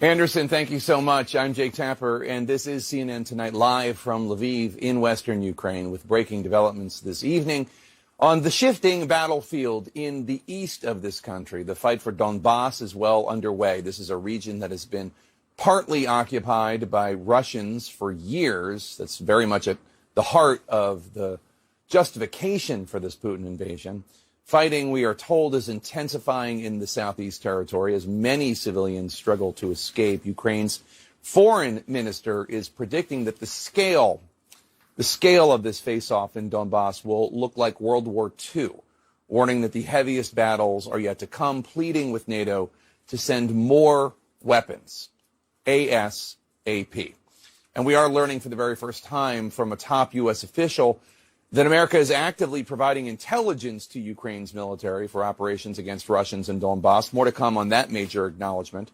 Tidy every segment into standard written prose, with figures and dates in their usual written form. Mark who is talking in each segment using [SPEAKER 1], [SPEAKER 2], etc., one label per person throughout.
[SPEAKER 1] Anderson, thank you so much. I'm Jake Tapper, and this is CNN Tonight live from Lviv in western Ukraine with breaking developments this evening on the shifting battlefield in the east of this country. The fight for Donbass is well underway. This is a region that has been partly occupied by Russians for years. That's very much at the heart of the justification for this Putin invasion. Fighting, we are told, is intensifying in the southeast territory as many civilians struggle to escape. Ukraine's foreign minister is predicting that the scale of this face-off in Donbass will look like World War II, warning that the heaviest battles are yet to come, pleading with NATO to send more weapons, ASAP. And we are learning for the very first time from a top U.S. official that America is actively providing intelligence to Ukraine's military for operations against Russians in Donbass. More to come on that major acknowledgement.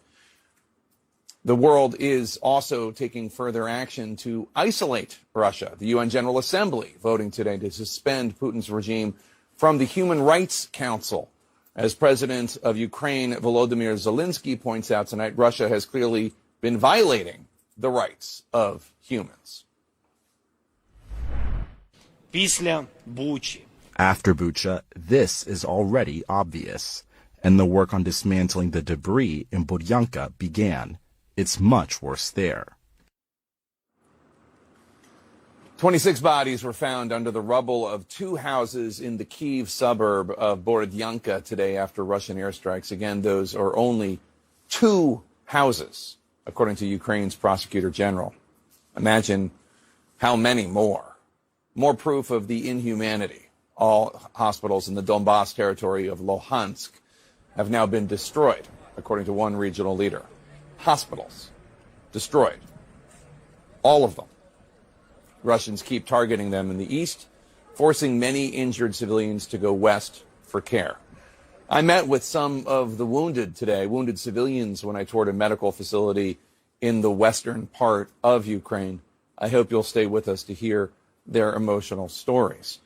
[SPEAKER 1] The world is also taking further action to isolate Russia. The UN General Assembly voting today to suspend Putin's regime from the Human Rights Council. As President of Ukraine Volodymyr Zelensky points out tonight, Russia has clearly been violating the rights of humans.
[SPEAKER 2] After Bucha, this is already obvious, and the work on dismantling the debris in Boryanka began. It's much worse there.
[SPEAKER 1] 26 bodies were found under the rubble of two houses in the Kyiv suburb of Borodyanka today after Russian airstrikes. Again, those are only two houses, according to Ukraine's prosecutor general. Imagine how many more. More proof of the inhumanity. All hospitals in the Donbass territory of Luhansk have now been destroyed, according to one regional leader. Hospitals destroyed. All of them. Russians keep targeting them in the east, forcing many injured civilians to go west for care. I met with some of the wounded today, wounded civilians, when I toured a medical facility in the western part of Ukraine. I hope you'll stay with us to hear their emotional stories.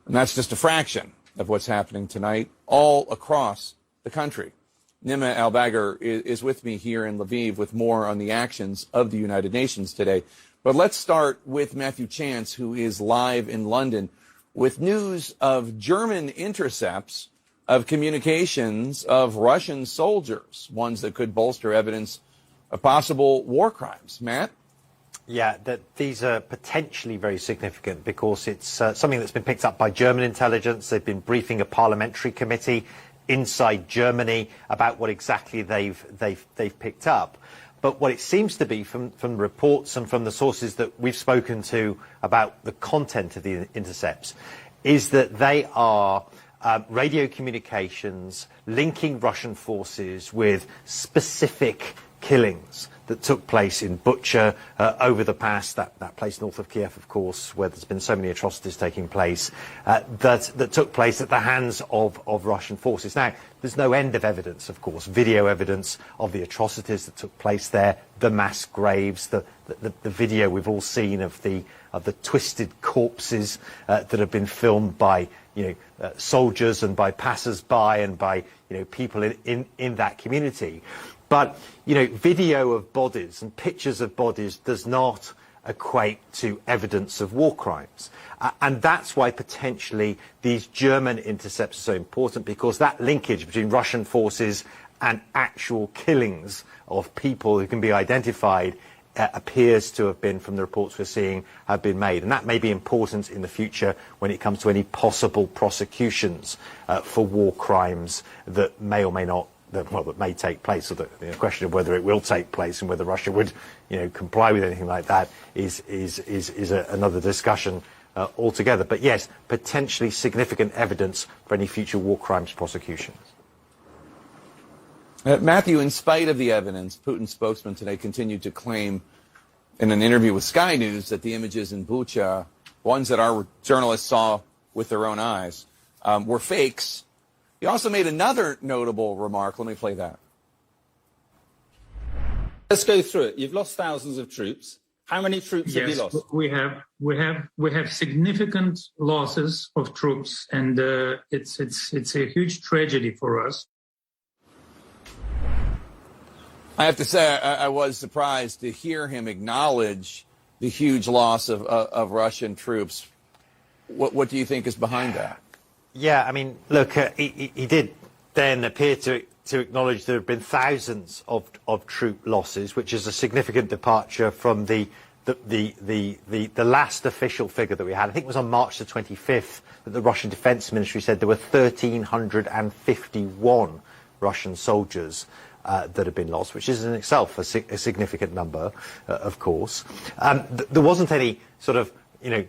[SPEAKER 1] And that's just a fraction of what's happening tonight all across the country. Nima Al-Bagher is with me here in Lviv with more on the actions of the United Nations today. But let's start with Matthew Chance, who is live in London with news of German intercepts of communications of Russian soldiers, ones that could bolster evidence of possible war crimes. Matt?
[SPEAKER 3] Yeah, that these are potentially very significant because it's something that's been picked up by German intelligence. They've been briefing a parliamentary committee inside Germany about what exactly they've picked up. But what it seems to be from reports and from the sources that we've spoken to about the content of the intercepts is that they are radio communications linking Russian forces with specific killings that took place in Bucha over the past, that place north of Kiev, of course, where there's been so many atrocities taking place, that took place at the hands of Russian forces. Now, there's no end of evidence, of course, video evidence of the atrocities that took place there, the mass graves, the video we've all seen of the twisted corpses that have been filmed by soldiers and by passers-by and by people in that community. But, video of bodies and pictures of bodies does not equate to evidence of war crimes. And that's why potentially these German intercepts are so important, because that linkage between Russian forces and actual killings of people who can be identified appears to have been, from the reports we're seeing, have been made. And that may be important in the future when it comes to any possible prosecutions for war crimes that may or may not that may take place, or the question of whether it will take place and whether Russia would, comply with anything like that is another discussion altogether. But yes, potentially significant evidence for any future war crimes prosecutions.
[SPEAKER 1] Matthew, in spite of the evidence, Putin's spokesman today continued to claim in an interview with Sky News that the images in Bucha, ones that our journalists saw with their own eyes, were fakes. He also made another notable remark. Let me play that.
[SPEAKER 4] Let's go through it. You've lost thousands of troops. How many troops have you lost?
[SPEAKER 5] We have significant losses of troops, and it's a huge tragedy for us.
[SPEAKER 1] I have to say, I was surprised to hear him acknowledge the huge loss of Russian troops. What do you think is behind that?
[SPEAKER 3] Yeah, I mean, look, he did then appear to acknowledge there have been thousands of troop losses, which is a significant departure from the last official figure that we had. I think it was on March the 25th that the Russian Defense Ministry said there were 1,351 Russian soldiers that have been lost, which is in itself a significant number, of course. There wasn't any sort of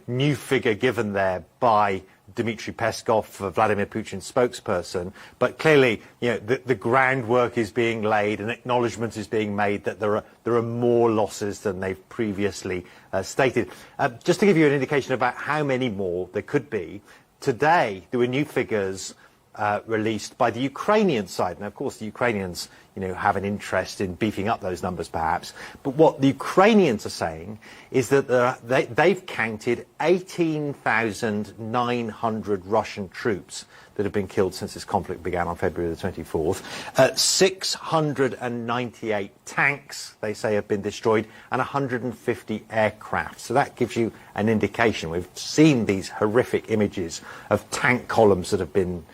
[SPEAKER 3] new figure given there by Dmitry Peskov, Vladimir Putin's spokesperson, but clearly, the groundwork is being laid and acknowledgement is being made that there are more losses than they've previously stated. Just to give you an indication about how many more there could be, today there were new figures released by the Ukrainian side. Now, of course, the Ukrainians, have an interest in beefing up those numbers, perhaps. But what the Ukrainians are saying is that they've counted 18,900 Russian troops that have been killed since this conflict began on February the 24th. 698 tanks, they say, have been destroyed, and 150 aircraft. So that gives you an indication. We've seen these horrific images of tank columns that have been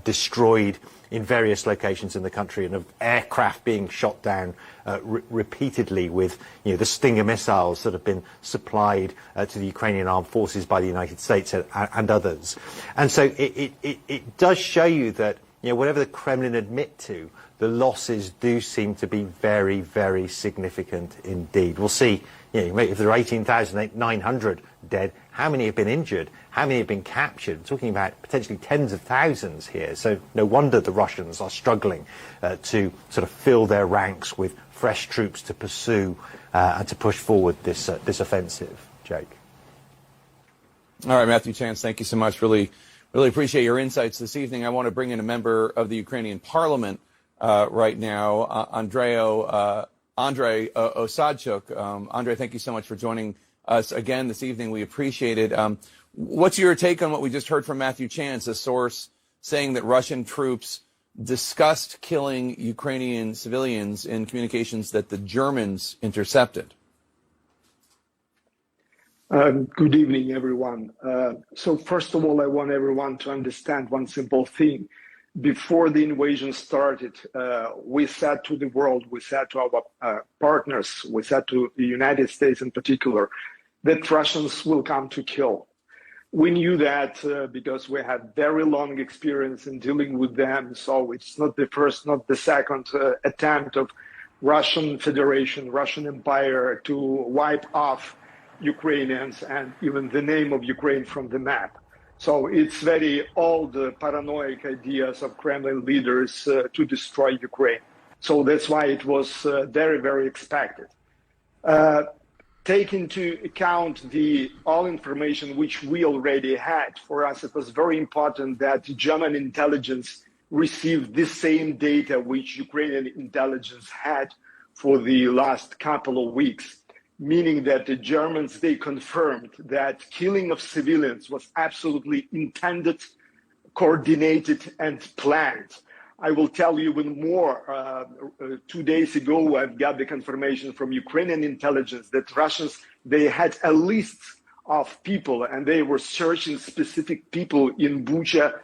[SPEAKER 3] destroyed in various locations in the country, and of aircraft being shot down repeatedly with the Stinger missiles that have been supplied to the Ukrainian armed forces by the United States and others. And so it does show you that whatever the Kremlin admit to, the losses do seem to be very, very significant indeed. We'll see if there are 18,900 dead, how many have been injured, how many have been captured. We're talking about potentially tens of thousands here. So no wonder the Russians are struggling to sort of fill their ranks with fresh troops to pursue and to push forward this offensive. Jake.
[SPEAKER 1] All right, Matthew Chance, thank you so much. Really appreciate your insights this evening. I want to bring in a member of the Ukrainian parliament right now, Andrei Osadchuk. Andrei, thank you so much for joining us again this evening. We appreciate it. What's your take on what we just heard from Matthew Chance, a source saying that Russian troops discussed killing Ukrainian civilians in communications that the Germans intercepted?
[SPEAKER 6] Good evening, everyone. So first of all, I want everyone to understand one simple thing. Before the invasion started, we said to the world, we said to our partners, we said to the United States in particular, that Russians will come to kill. We knew that because we had very long experience in dealing with them. So it's not the first, not the second attempt of Russian Federation, Russian Empire to wipe off Ukrainians and even the name of Ukraine from the map. So it's very old paranoid ideas of Kremlin leaders to destroy Ukraine. So that's why it was very, very expected. Take into account all information which we already had. For us, it was very important that German intelligence received the same data which Ukrainian intelligence had for the last couple of weeks, meaning that the Germans, they confirmed that killing of civilians was absolutely intended, coordinated, and planned. I will tell you even more. 2 days ago, I've got the confirmation from Ukrainian intelligence that Russians, they had a list of people and they were searching specific people in Bucha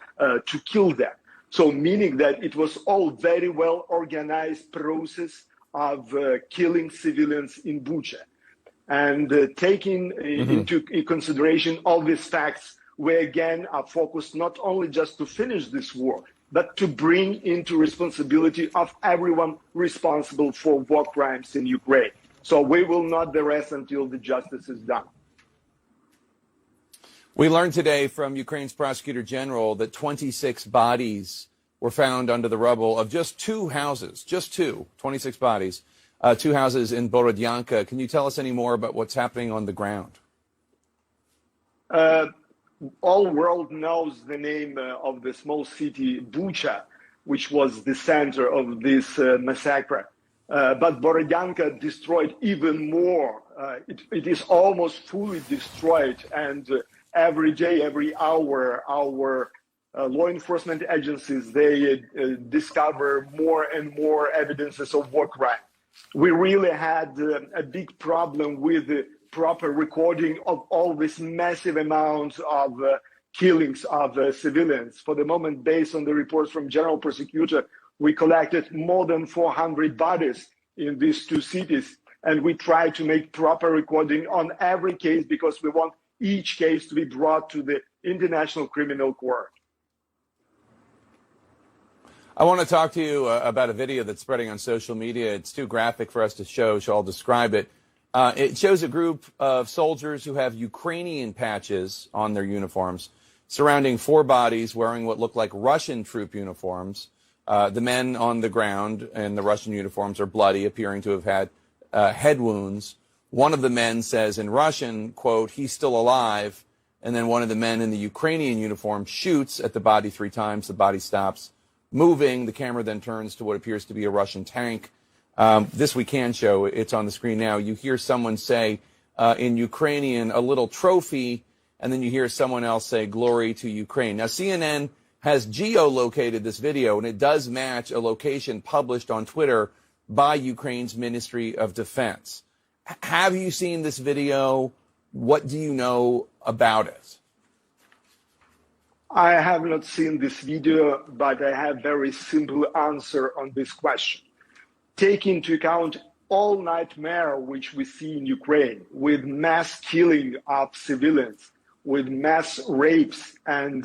[SPEAKER 6] to kill them. So meaning that it was all very well organized process of killing civilians in Bucha. And taking into consideration all these facts, we again are focused not only just to finish this war, but to bring into responsibility of everyone responsible for war crimes in Ukraine. So we will not rest until the justice is done.
[SPEAKER 1] We learned today from Ukraine's prosecutor general that 26 bodies were found under the rubble of just two houses, 26 bodies, two houses in Borodyanka. Can you tell us any more about what's happening on the ground?
[SPEAKER 6] All world knows the name of the small city Bucha, which was the center of this massacre. But Borodyanka destroyed even more. It is almost fully destroyed. And every day, every hour, our law enforcement agencies, they discover more and more evidences of war crime. We really had a big problem with the proper recording of all these massive amounts of killings of civilians. For the moment, based on the reports from General Prosecutor, we collected more than 400 bodies in these two cities, and we try to make proper recording on every case because we want each case to be brought to the International Criminal Court.
[SPEAKER 1] I want to talk to you about a video that's spreading on social media. It's too graphic for us to show, so I'll describe it. It shows a group of soldiers who have Ukrainian patches on their uniforms surrounding four bodies wearing what look like Russian troop uniforms. The men on the ground in the Russian uniforms are bloody, appearing to have had head wounds. One of the men says in Russian, quote, "He's still alive." And then one of the men in the Ukrainian uniform shoots at the body 3 times. The body stops moving. The camera then turns to what appears to be a Russian tank. This we can show. It's on the screen now. You hear someone say in Ukrainian, "a little trophy," and then you hear someone else say, "glory to Ukraine." Now, CNN has geolocated this video, and it does match a location published on Twitter by Ukraine's Ministry of Defense. Have you seen this video? What do you know about it?
[SPEAKER 6] I have not seen this video, but I have a very simple answer on this question. Take into account all nightmare which we see in Ukraine with mass killing of civilians, with mass rapes and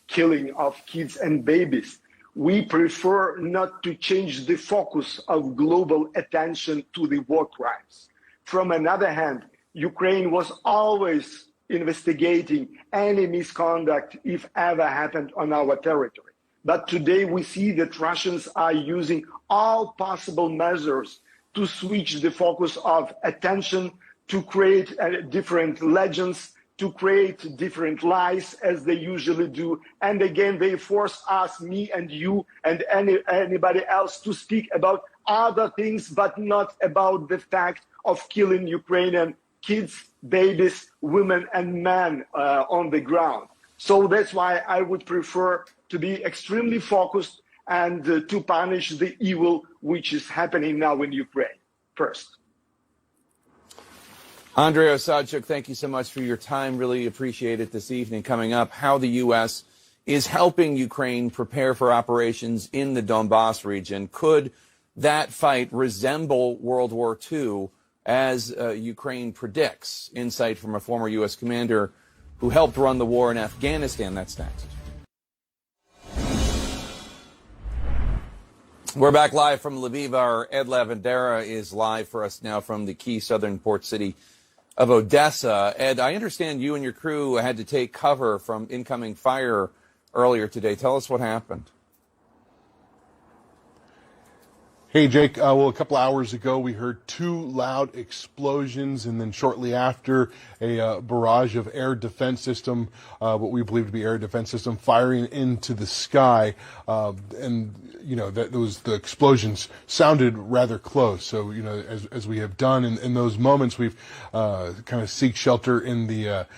[SPEAKER 6] killing of kids and babies. We prefer not to change the focus of global attention to the war crimes. From another hand, Ukraine was always investigating any misconduct if ever happened on our territory. But today we see that Russians are using all possible measures to switch the focus of attention, to create different legends, to create different lies as they usually do. And again, they force us, me and you and anybody else, to speak about other things, but not about the fact of killing Ukrainian kids, babies, women, and men on the ground. So that's why I would prefer to be extremely focused and to punish the evil which is happening now in Ukraine first.
[SPEAKER 1] Andrei Osadchuk, thank you so much for your time. Really appreciate it this evening. Coming up, how the U.S. is helping Ukraine prepare for operations in the Donbass region. Could that fight resemble World War II as Ukraine predicts? Insight from a former U.S. commander who helped run the war in Afghanistan. That's next. We're back live from Lviv. Our Ed Lavandera is live for us now from the key southern port city of Odessa. Ed, I understand you and your crew had to take cover from incoming fire earlier today. Tell us what happened.
[SPEAKER 7] Hey, Jake. Well, a couple hours ago, we heard 2 loud explosions, and then shortly after, a barrage of air defense system, what we believe to be air defense system, firing into the sky. And, you know, the explosions sounded rather close. So, you know, as we have done in those moments, we've kind of seek shelter in the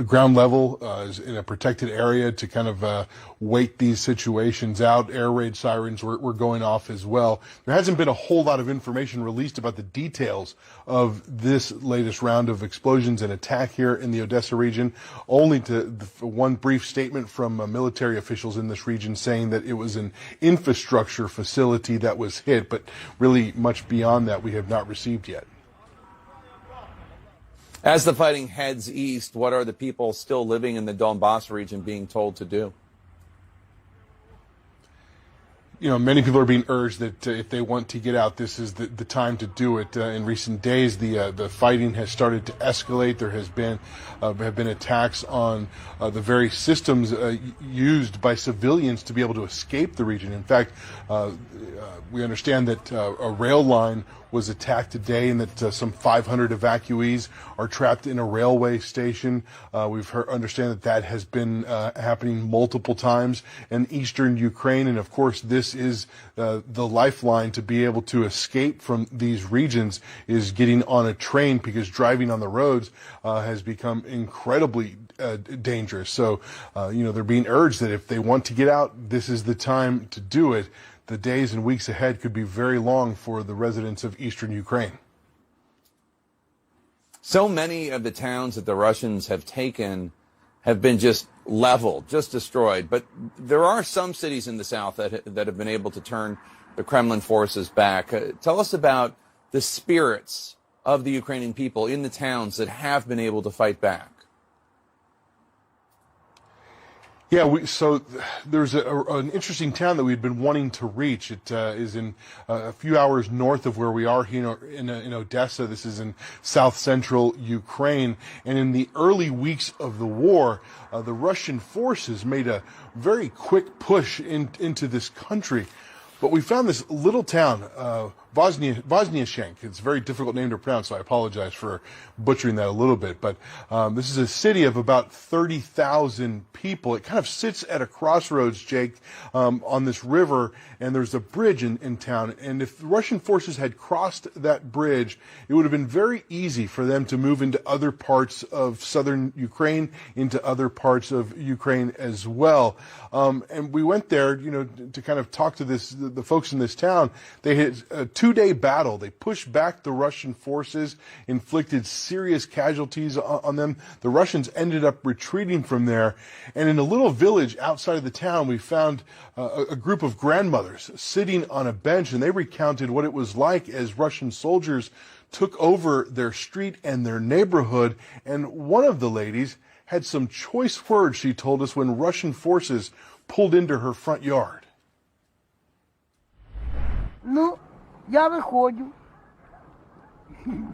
[SPEAKER 7] ground level, in a protected area to kind of wait these situations out. Air raid sirens were going off as well. There hasn't been a whole lot of information released about the details of this latest round of explosions and attack here in the Odessa region, only to one brief statement from military officials in this region saying that it was an infrastructure facility that was hit, but really much beyond that we have not received yet.
[SPEAKER 1] As the fighting heads east, what are the people still living in the Donbass region being told to do?
[SPEAKER 7] You know, many people are being urged that if they want to get out, this is the time to do it. In recent days, the fighting has started to escalate. There has been have been attacks on the very systems used by civilians to be able to escape the region. In fact, we understand that a rail line was attacked today, and that some 500 evacuees are trapped in a railway station. We've understand that has been happening multiple times in eastern Ukraine, and of course, this is the lifeline to be able to escape from these regions is getting on a train, because driving on the roads has become incredibly dangerous. So, you know, they're being urged that if they want to get out, this is the time to do it. the days and weeks ahead could be very long for the residents of eastern Ukraine.
[SPEAKER 1] So many of the towns that the Russians have taken have been just leveled, just destroyed. But there are some cities in the south that have been able to turn the Kremlin forces back. Tell us about the spirits of the Ukrainian people in the towns that have been able to fight back.
[SPEAKER 7] Yeah, so there's an interesting town that we've been wanting to reach. It is in a few hours north of where we are here in Odessa. This is in south central Ukraine. And in the early weeks of the war, the Russian forces made a very quick push into this country. But we found this little town, Voznyashenk. It's a very difficult name to pronounce, so I apologize for butchering that a little bit. But this is a city of about 30,000 people. It kind of sits at a crossroads, Jake, on this river, and there's a bridge in town. And if the Russian forces had crossed that bridge, it would have been very easy for them to move into other parts of southern Ukraine, into other parts of Ukraine as well. And we went there, to kind of talk to the folks in this town. They had a 2-day battle. They pushed back the Russian forces, inflicted serious casualties on them. The Russians ended up retreating from there. And in a little village outside of the town, we found a group of grandmothers sitting on a bench, and they recounted what it was like as Russian soldiers took over their street and their neighborhood. And one of the ladies had some choice words, she told us, when Russian forces pulled into her front yard.
[SPEAKER 8] Ну, я виходжу,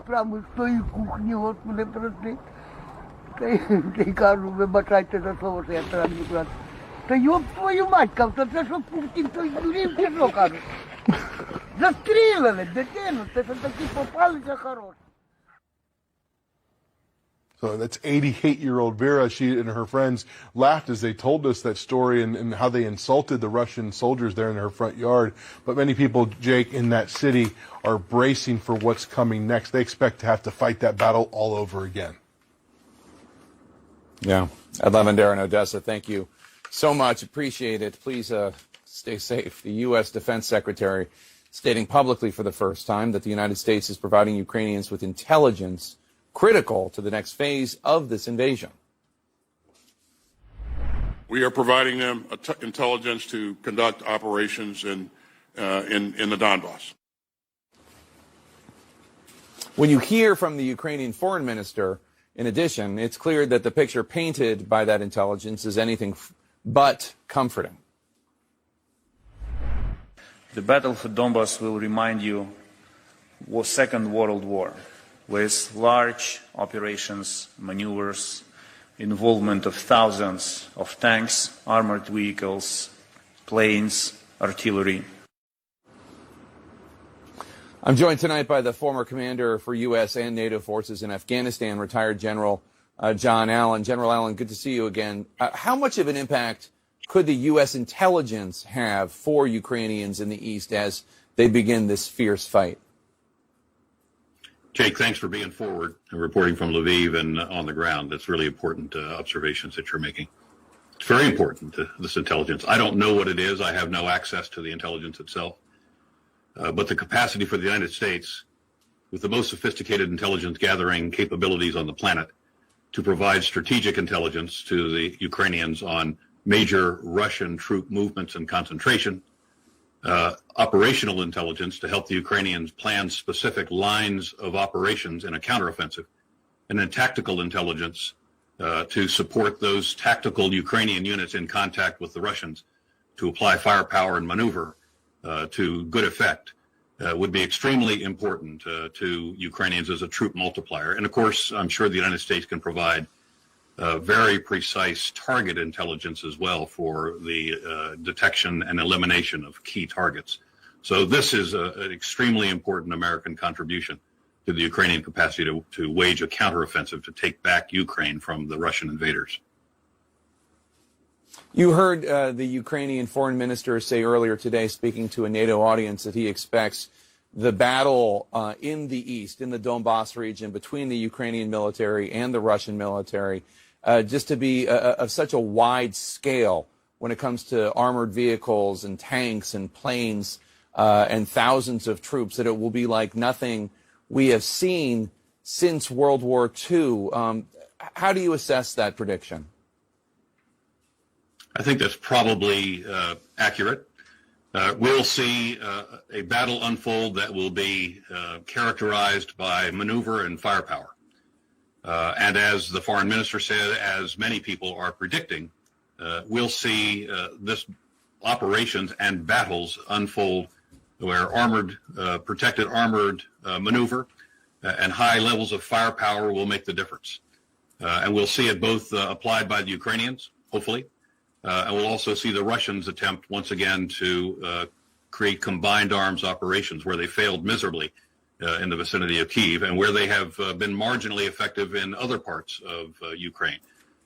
[SPEAKER 8] прямо з тої кухні, Господи, прости, та й кажу, вибачайте за слово, що я треба брати. Та йоб твою мать, кажу, це що Путін, той дурів, чи що, кажу. Застрілили дитину, це що такі попалися хороші.
[SPEAKER 7] So that's 88-year-old Vera. She and her friends laughed as they told us that story and how they insulted the Russian soldiers there in her front yard. But many people, Jake, in that city are bracing for what's coming next. They expect to have to fight that battle all over again.
[SPEAKER 1] Yeah. Ed Levendare in Odessa, thank you so much. Appreciate it. Please stay safe. The U.S. Defense Secretary stating publicly for the first time that the United States is providing Ukrainians with intelligence critical to the next phase of this invasion.
[SPEAKER 9] We are providing them intelligence to conduct operations in the Donbass.
[SPEAKER 1] When you hear from the Ukrainian foreign minister, in addition, it's clear that the picture painted by that intelligence is anything but comforting.
[SPEAKER 10] The battle for Donbass will remind you was Second World War, with large operations, maneuvers, involvement of thousands of tanks, armored vehicles, planes, artillery.
[SPEAKER 1] I'm joined tonight by the former commander for U.S. and NATO forces in Afghanistan, retired General John Allen. General Allen, good to see you again. How much of an impact could the U.S. intelligence have for Ukrainians in the East as they begin this fierce fight?
[SPEAKER 11] Jake, thanks for being forward and reporting from Lviv and on the ground. That's really important observations that you're making. It's very important, this intelligence. I don't know what it is. I have no access to the intelligence itself. But the capacity for the United States, with the most sophisticated intelligence gathering capabilities on the planet, to provide strategic intelligence to the Ukrainians on major Russian troop movements and concentration, operational intelligence to help the Ukrainians plan specific lines of operations in a counteroffensive, and then tactical intelligence to support those tactical Ukrainian units in contact with the Russians to apply firepower and maneuver to good effect would be extremely important to Ukrainians as a troop multiplier. And of course, I'm sure the United States can provide very precise target intelligence as well for the detection and elimination of key targets. So this is an extremely important American contribution to the Ukrainian capacity to wage a counteroffensive to take back Ukraine from the Russian invaders.
[SPEAKER 1] You heard the Ukrainian foreign minister say earlier today, speaking to a NATO audience, that he expects the battle in the east, in the Donbass region, between the Ukrainian military and the Russian military, just to be of such a wide scale when it comes to armored vehicles and tanks and planes and thousands of troops, that it will be like nothing we have seen since World War II. How do you assess that prediction?
[SPEAKER 11] I think that's probably accurate. We'll see a battle unfold that will be characterized by maneuver and firepower. And as the foreign minister said, as many people are predicting, we'll see this operations and battles unfold where protected armored maneuver and high levels of firepower will make the difference. And we'll see it both applied by the Ukrainians, hopefully, and we'll also see the Russians attempt once again to create combined arms operations where they failed miserably in the vicinity of Kyiv and where they have been marginally effective in other parts of Ukraine.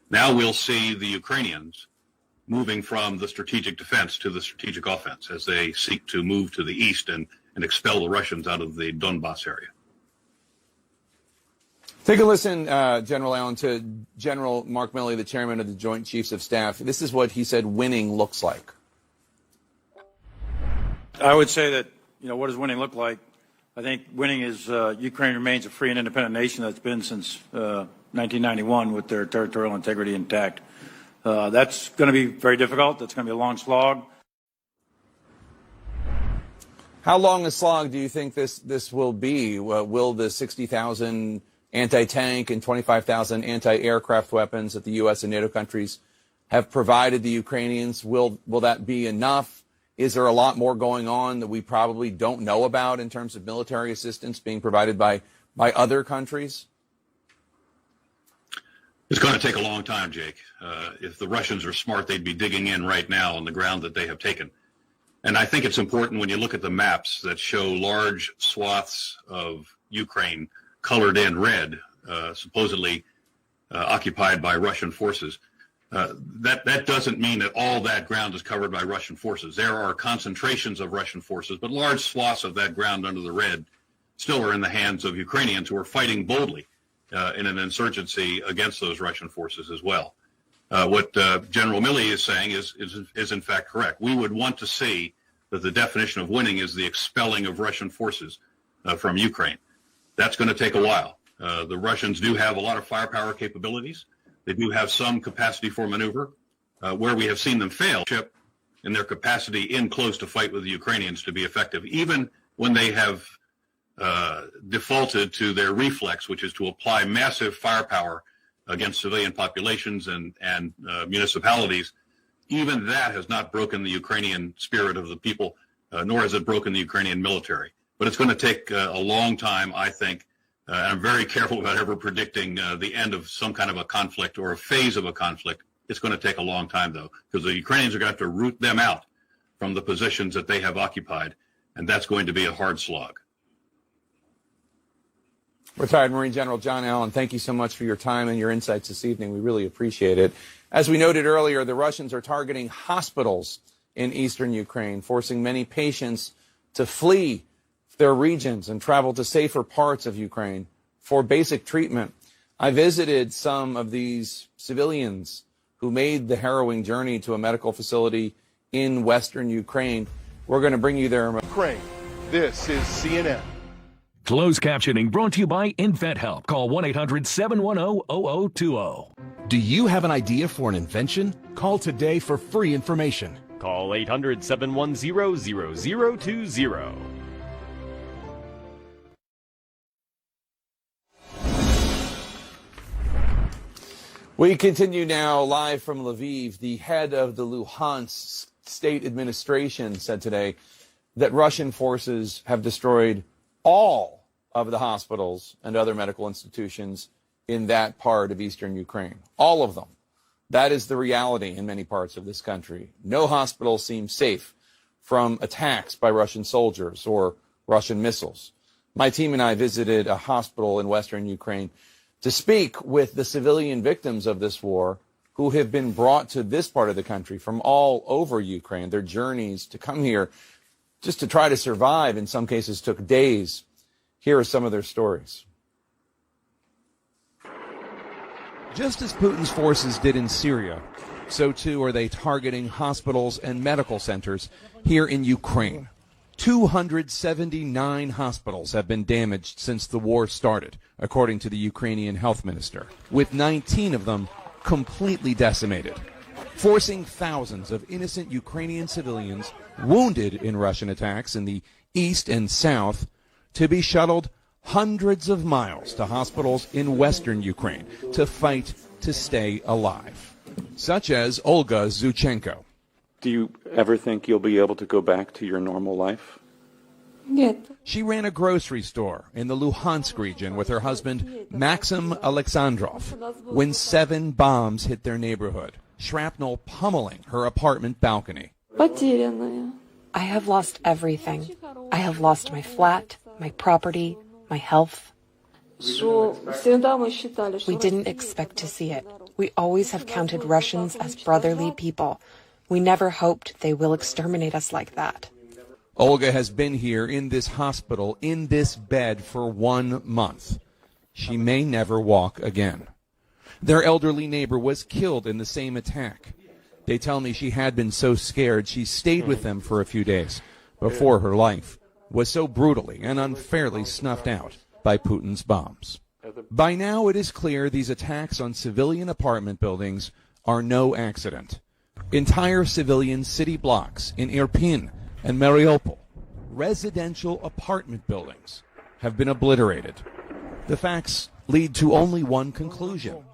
[SPEAKER 11] Now we'll see the Ukrainians moving from the strategic defense to the strategic offense as they seek to move to the east and expel the Russians out of the Donbas area.
[SPEAKER 1] Take a listen, General Allen, to General Mark Milley, the chairman of the Joint Chiefs of Staff. This is what he said winning looks like.
[SPEAKER 12] I would say that, what does winning look like? I think winning is Ukraine remains a free and independent nation that's been since 1991 with their territorial integrity intact. That's going to be very difficult. That's going to be a long slog.
[SPEAKER 1] How long a slog do you think this will be? Will the 60,000 anti-tank and 25,000 anti-aircraft weapons that the U.S. and NATO countries have provided the Ukrainians, will that be enough? Is there a lot more going on that we probably don't know about in terms of military assistance being provided by other countries?
[SPEAKER 11] It's going to take a long time, Jake. If the Russians are smart, they'd be digging in right now on the ground that they have taken. And I think it's important when you look at the maps that show large swaths of Ukraine colored in red, supposedly occupied by Russian forces. That doesn't mean that all that ground is covered by Russian forces. There are concentrations of Russian forces, but large swaths of that ground under the red still are in the hands of Ukrainians who are fighting boldly in an insurgency against those Russian forces as well. What General Milley is saying is in fact correct. We would want to see that the definition of winning is the expelling of Russian forces from Ukraine. That's going to take a while. The Russians do have a lot of firepower capabilities. They do have some capacity for maneuver. Where we have seen them fail in their capacity in close to fight with the Ukrainians to be effective, even when they have defaulted to their reflex, which is to apply massive firepower against civilian populations and municipalities. Even that has not broken the Ukrainian spirit of the people, nor has it broken the Ukrainian military. But it's going to take a long time, I think. And I'm very careful about ever predicting the end of some kind of a conflict or a phase of a conflict. It's going to take a long time, though, because the Ukrainians are going to have to root them out from the positions that they have occupied, and that's going to be a hard slog.
[SPEAKER 1] Retired Marine General John Allen, thank you so much for your time and your insights this evening. We really appreciate it. As we noted earlier, the Russians are targeting hospitals in eastern Ukraine, forcing many patients to flee their regions and travel to safer parts of Ukraine for basic treatment. I visited some of these civilians who made the harrowing journey to a medical facility in western Ukraine. We're going to bring you there.
[SPEAKER 7] Ukraine, this is CNN.
[SPEAKER 13] Closed captioning brought to you by InventHelp. Call 1-800-710-0020.
[SPEAKER 14] Do you have an idea for an invention? Call today for free information.
[SPEAKER 15] Call 800-710-0020.
[SPEAKER 1] We continue now live from Lviv. The head of the Luhansk state administration said today that Russian forces have destroyed all of the hospitals and other medical institutions in that part of eastern Ukraine. All of them. That is the reality in many parts of this country. No hospital seems safe from attacks by Russian soldiers or Russian missiles. My team and I visited a hospital in western Ukraine to speak with the civilian victims of this war who have been brought to this part of the country from all over Ukraine. Their journeys to come here just to try to survive, in some cases, took days. Here are some of their stories.
[SPEAKER 16] Just as Putin's forces did in Syria,
[SPEAKER 1] So too are they targeting hospitals and medical centers here in Ukraine. 279 hospitals have been damaged since the war started, according to the Ukrainian health minister, with 19 of them completely decimated, forcing thousands of innocent Ukrainian civilians wounded in Russian attacks in the east and south to be shuttled hundreds of miles to hospitals in western Ukraine to fight to stay alive, such as Olga Zuchenko.
[SPEAKER 15] Do you ever think you'll be able to go back to your normal life?
[SPEAKER 1] She ran a grocery store in the Luhansk region with her husband, Maxim Alexandrov, when 7 bombs hit their neighborhood, shrapnel pummeling her apartment balcony.
[SPEAKER 16] I have lost everything. I have lost my flat, my property, my health. We didn't expect to see it. We always have counted Russians as brotherly people. We never hoped they will exterminate us like that.
[SPEAKER 1] Olga has been here in this hospital, in this bed for 1 month. She may never walk again. Their elderly neighbor was killed in the same attack. They tell me she had been so scared she stayed with them for a few days before her life was so brutally and unfairly snuffed out by Putin's bombs. By now it is clear these attacks on civilian apartment buildings are no accident. Entire civilian city blocks in Irpin and Mariupol, residential apartment buildings, have been obliterated. The facts lead to only one conclusion.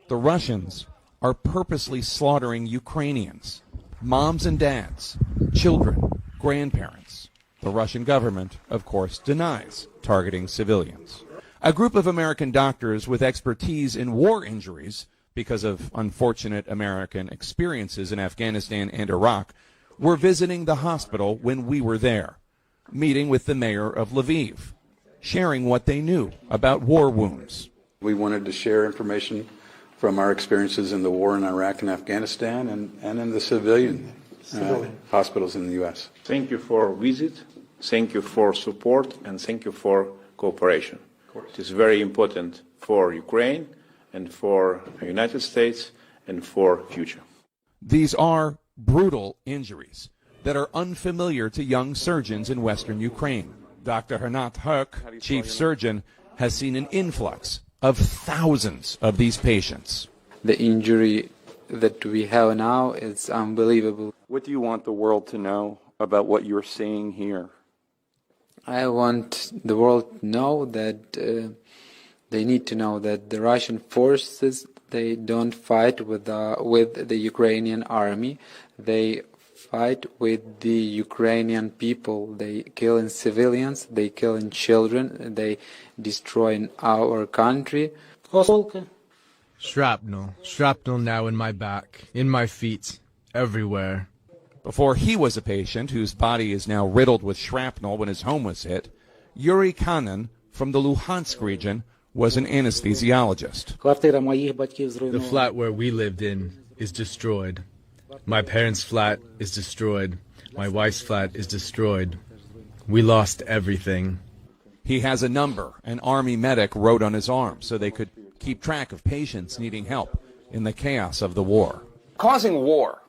[SPEAKER 1] The Russians are purposely slaughtering Ukrainians, moms and dads, children, grandparents. The Russian government, of course, denies targeting civilians. A group of American doctors with expertise in war injuries, because of unfortunate American experiences in Afghanistan and Iraq, were visiting the hospital when we were there, meeting with the mayor of Lviv, sharing what they knew about war wounds.
[SPEAKER 17] We wanted to share information from our experiences in the war in Iraq and Afghanistan and in the civilian hospitals in the U.S.
[SPEAKER 10] Thank you for visit, thank you for support, and thank you for cooperation. It is very important for Ukraine and for the United States and for future.
[SPEAKER 1] These are brutal injuries that are unfamiliar to young surgeons in Western Ukraine. Dr. Hernat Herk, chief surgeon, has seen an influx of thousands of these patients.
[SPEAKER 18] The injury that we have now is unbelievable.
[SPEAKER 15] What do you want the world to know about what you're seeing here?
[SPEAKER 18] I want the world to know that they need to know that the Russian forces, they don't fight with the Ukrainian army. They fight with the Ukrainian people. They kill in civilians, they kill in children, they destroy in our country.
[SPEAKER 19] Shrapnel now in my back, in my feet, everywhere.
[SPEAKER 1] Before he was a patient whose body is now riddled with shrapnel when his home was hit, Yuri Kanin from the Luhansk region was an anesthesiologist.
[SPEAKER 19] The flat where we lived in is destroyed. My parents' flat is destroyed. My wife's flat is destroyed. We lost everything.
[SPEAKER 1] He has a number an army medic wrote on his arm so they could keep track of patients needing help in the chaos of the war.
[SPEAKER 20] Causing war,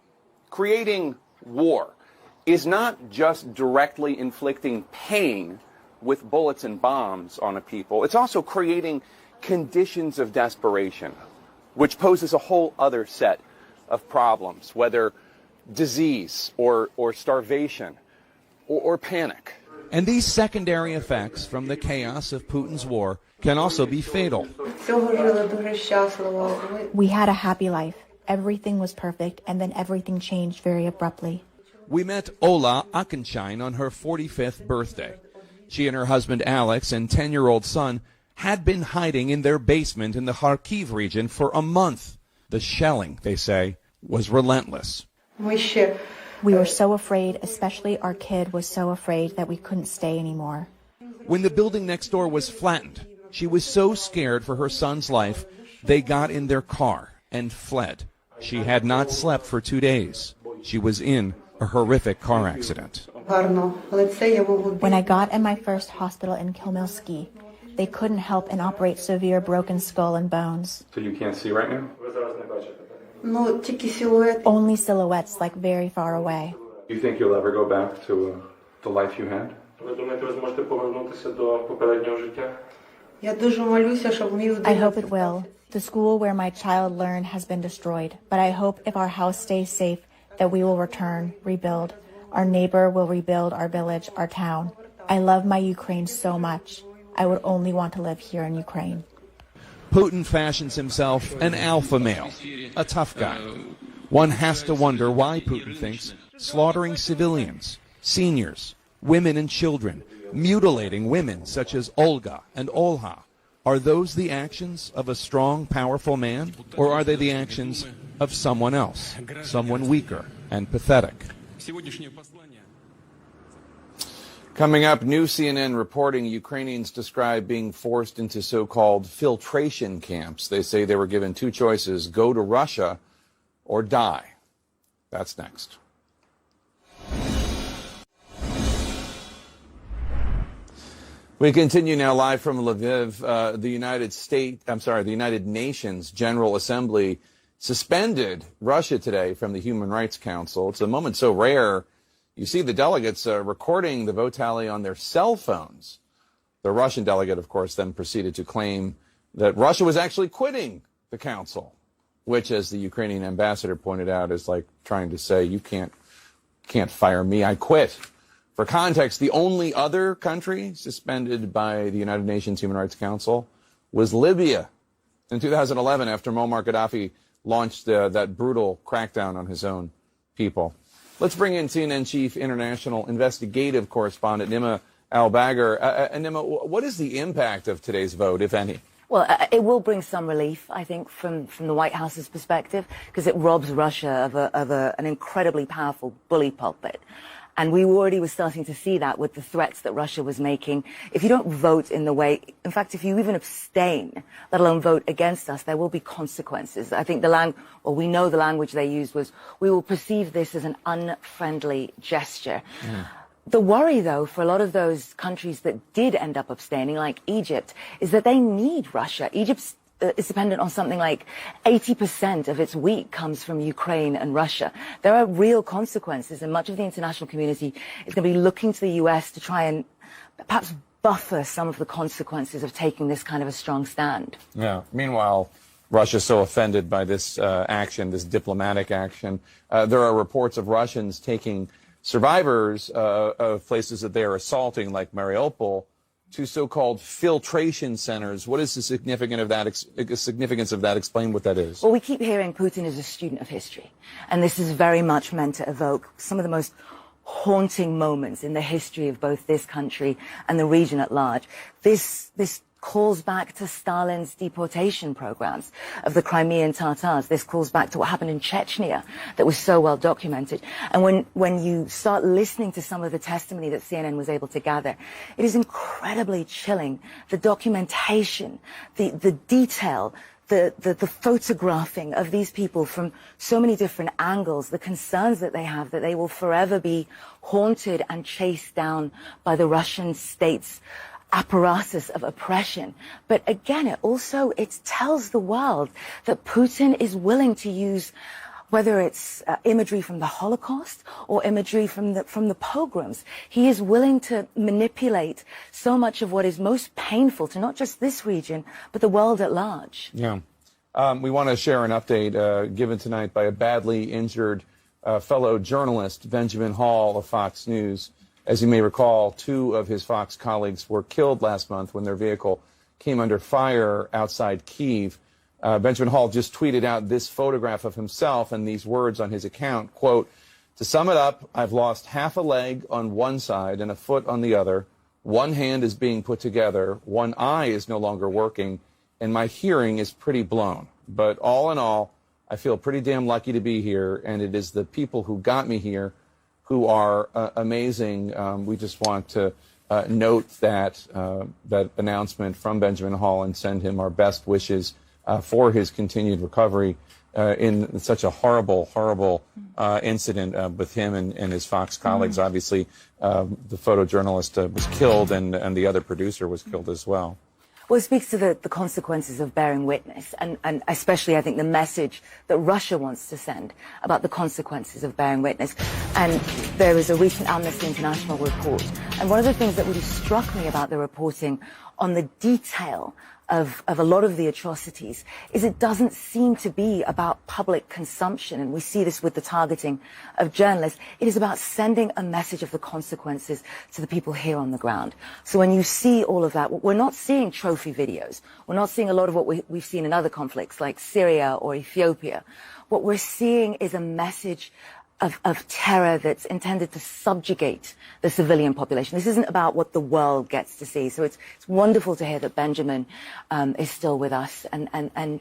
[SPEAKER 20] creating war, is not just directly inflicting pain with bullets and bombs on a people. It's also creating conditions of desperation, which poses a whole other set of problems, whether disease or starvation or panic.
[SPEAKER 1] And these secondary effects from the chaos of Putin's war can also be fatal.
[SPEAKER 21] We had a happy life. Everything was perfect, and then everything changed very abruptly.
[SPEAKER 1] We met Ola Akenshine on her 45th birthday. She and her husband Alex and 10-year-old son had been hiding in their basement in the Kharkiv region for a month. The shelling, they say, was relentless.
[SPEAKER 21] We were so afraid, especially our kid was so afraid that we couldn't stay anymore.
[SPEAKER 1] When the building next door was flattened, she was so scared for her son's life, they got in their car and fled. She had not slept for 2 days. She was in a horrific car accident.
[SPEAKER 21] When I got in my first hospital in Kilmilsky, they couldn't help and operate severe broken skull and bones.
[SPEAKER 15] So you can't see right now?
[SPEAKER 21] Only silhouettes, like very far away.
[SPEAKER 15] Do you think you'll ever go back to the life you had?
[SPEAKER 21] I hope it will. The school where my child learned has been destroyed, but I hope if our house stays safe that we will return, rebuild. Our neighbor will rebuild our village, our town. I love my Ukraine so much. I would only want to live here in Ukraine.
[SPEAKER 14] Putin fashions himself an alpha male, a tough guy. One has to wonder why Putin thinks slaughtering civilians, seniors, women and children, mutilating women such as Olga and Olha, are those the actions of a strong, powerful man, or are they the actions of someone else, someone weaker and pathetic?
[SPEAKER 1] Coming up, new CNN reporting Ukrainians describe being forced into so-called filtration camps. They say they were given two choices: go to Russia or die. That's next. We continue now live from Lviv. The United Nations General Assembly suspended Russia today from the Human Rights Council. It's a moment so rare. You see the delegates recording the vote tally on their cell phones. The Russian delegate, of course, then proceeded to claim that Russia was actually quitting the council, which, as the Ukrainian ambassador pointed out, is like trying to say, you can't fire me, I quit. For context, the only other country suspended by the United Nations Human Rights Council was Libya in 2011 after Muammar Gaddafi launched that brutal crackdown on his own people. Let's bring in CNN Chief International Investigative Correspondent Nima Al-Bagher. Nima, what is the impact of today's vote, if any?
[SPEAKER 2] Well, it will bring some relief, I think, from the White House's perspective, because it robs Russia of an incredibly powerful bully pulpit. And we already were starting to see that with the threats that Russia was making. If you don't vote in the way, in fact, if you even abstain, let alone vote against us, there will be consequences. I think we know the language they used was, we will perceive this as an unfriendly gesture. Mm. The worry, though, for a lot of those countries that did end up abstaining, like Egypt, is that they need Russia. Egypt's is dependent on something like 80% of its wheat comes from Ukraine and Russia. There are real consequences, and much of the international community is going to be looking to the U.S. to try and perhaps buffer some of the consequences of taking this kind of a strong stand.
[SPEAKER 1] Yeah. Meanwhile, Russia's so offended by this action, this diplomatic action. There are reports of Russians taking survivors of places that they are assaulting, like Mariupol, to so-called filtration centers. What is the significance of that? Explain what that is.
[SPEAKER 2] Well, we keep hearing Putin is a student of history, and this is very much meant to evoke some of the most haunting moments in the history of both this country and the region at large. This calls back to Stalin's deportation programs of the Crimean Tatars. This calls back to what happened in Chechnya that was so well documented. And when you start listening to some of the testimony that CNN was able to gather, it is incredibly chilling. The documentation, the detail, the photographing of these people from so many different angles, the concerns that they have that they will forever be haunted and chased down by the Russian state's apparatus of oppression. But again, it tells the world that Putin is willing to use, whether it's imagery from the Holocaust or imagery from the pogroms, he is willing to manipulate so much of what is most painful to not just this region, but the world at large.
[SPEAKER 1] Yeah. We want to share an update given tonight by a badly injured fellow journalist, Benjamin Hall of Fox News. As you may recall, two of his Fox colleagues were killed last month when their vehicle came under fire outside Kyiv. Benjamin Hall just tweeted out this photograph of himself and these words on his account, quote, "To sum it up, I've lost half a leg on one side and a foot on the other. One hand is being put together. One eye is no longer working. And my hearing is pretty blown. But all in all, I feel pretty damn lucky to be here. And it is the people who got me here who are amazing." We just want to note that announcement from Benjamin Hall and send him our best wishes for his continued recovery in such a horrible, horrible incident with him and his Fox colleagues. Obviously, the photojournalist was killed and the other producer was killed as well.
[SPEAKER 2] Well, it speaks to the consequences of bearing witness, and especially, I think, the message that Russia wants to send about the consequences of bearing witness. And there was a recent Amnesty International report, and one of the things that really struck me about the reporting on the detail of a lot of the atrocities is it doesn't seem to be about public consumption, and we see this with the targeting of journalists. It is about sending a message of the consequences to the people here on the ground. So when you see all of that, we're not seeing trophy videos. We're not seeing a lot of what we've seen in other conflicts like Syria or Ethiopia. What we're seeing is a message of terror that's intended to subjugate the civilian population. This isn't about what the world gets to see. So it's wonderful to hear that Benjamin is still with us, and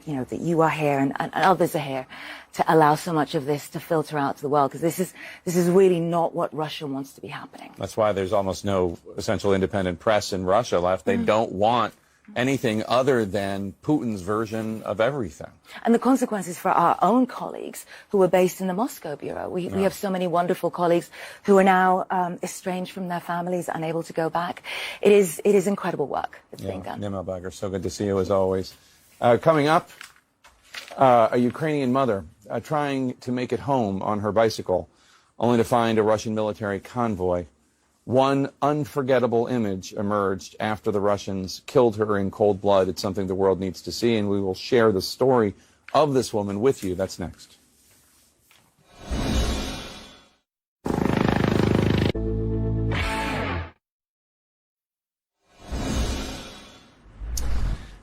[SPEAKER 2] you know, that you are here and others are here to allow so much of this to filter out to the world, because this is really not what Russia wants to be happening.
[SPEAKER 1] That's why there's almost no essential independent press in Russia left. They don't want anything other than Putin's version of everything.
[SPEAKER 2] And the consequences for our own colleagues who are based in the Moscow bureau. We have so many wonderful colleagues who are now estranged from their families, unable to go back. It is incredible work that's being done.
[SPEAKER 1] Nima Bagger, so good to see you as always. Coming up, a Ukrainian mother trying to make it home on her bicycle, only to find a Russian military convoy. One unforgettable image emerged after the Russians killed her in cold blood. It's something the world needs to see, and we will share the story of this woman with you. That's next.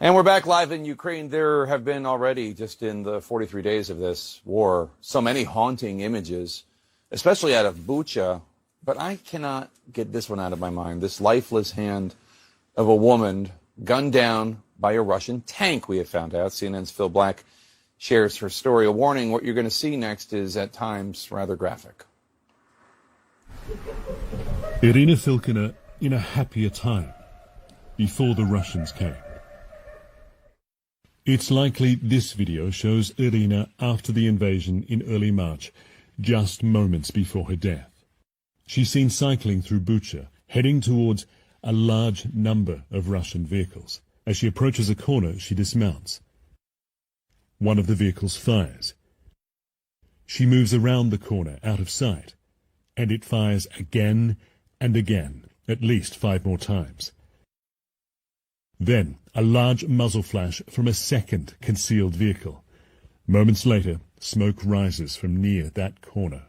[SPEAKER 1] And we're back live in Ukraine. There have been already, just in the 43 days of this war, so many haunting images, especially out of Bucha. But I cannot get this one out of my mind. This lifeless hand of a woman gunned down by a Russian tank, we have found out. CNN's Phil Black shares her story. A warning, what you're going to see next is at times rather graphic.
[SPEAKER 4] Irina Filkina in a happier time, before the Russians came. It's likely this video shows Irina after the invasion in early March, just moments before her death. She's seen cycling through Bucha, heading towards a large number of Russian vehicles. As she approaches a corner, she dismounts. One of the vehicles fires. She moves around the corner, out of sight, and it fires again and again, at least 5 more times. Then, a large muzzle flash from a second concealed vehicle. Moments later, smoke rises from near that corner.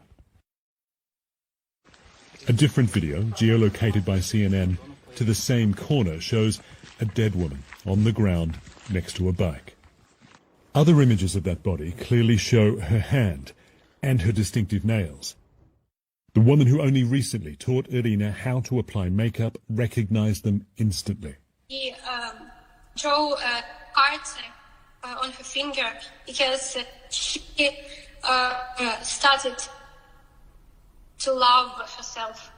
[SPEAKER 4] A different video, geolocated by CNN, to the same corner shows a dead woman on the ground next to a bike. Other images of that body clearly show her hand and her distinctive nails. The woman who only recently taught Irina how to apply makeup recognized them instantly.
[SPEAKER 22] He drew hearts on her finger because she started to love herself.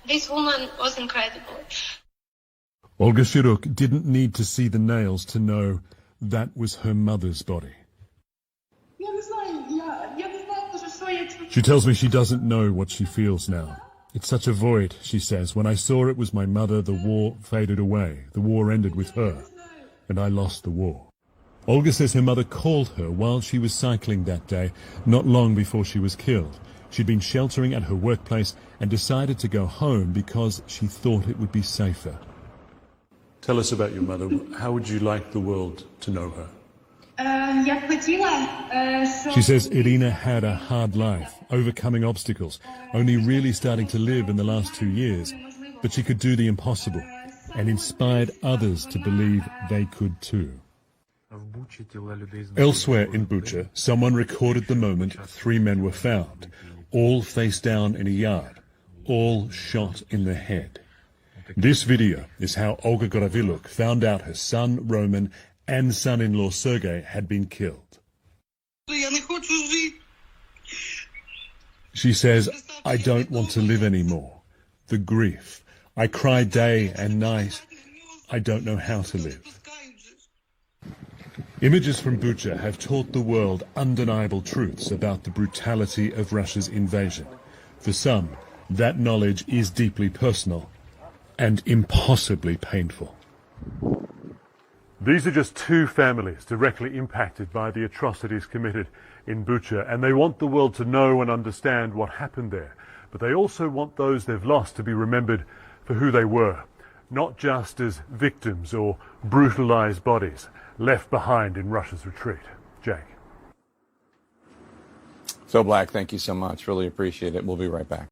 [SPEAKER 22] This woman was incredible.
[SPEAKER 4] Olga Shiruk didn't need to see the nails to know that was her mother's body. She tells me she doesn't know what she feels now. It's such a void, she says. When I saw it was my mother, the war faded away. The war ended with her, and I lost the war. Olga says her mother called her while she was cycling that day, not long before she was killed. She'd been sheltering at her workplace and decided to go home because she thought it would be safer. Tell us about your mother. How would you like the world to know her? She says Irina had a hard life, overcoming obstacles, only really starting to live in the last 2 years. But she could do the impossible and inspired others to believe they could too. Elsewhere in Bucha, someone recorded the moment 3 men were found, all face down in a yard, all shot in the head. This video is how Olga Goraviluk found out her son Roman and son-in-law Sergei had been killed. She says, I don't want to live anymore. The grief. I cry day and night. I don't know how to live. Images from Bucha have taught the world undeniable truths about the brutality of Russia's invasion. For some, that knowledge is deeply personal and impossibly painful. These are just two families directly impacted by the atrocities committed in Bucha, and they want the world to know and understand what happened there. But they also want those they've lost to be remembered for who they were, not just as victims or brutalized bodies left behind in Russia's retreat. Jake.
[SPEAKER 1] So Black, thank you so much. Really appreciate it. We'll be right back.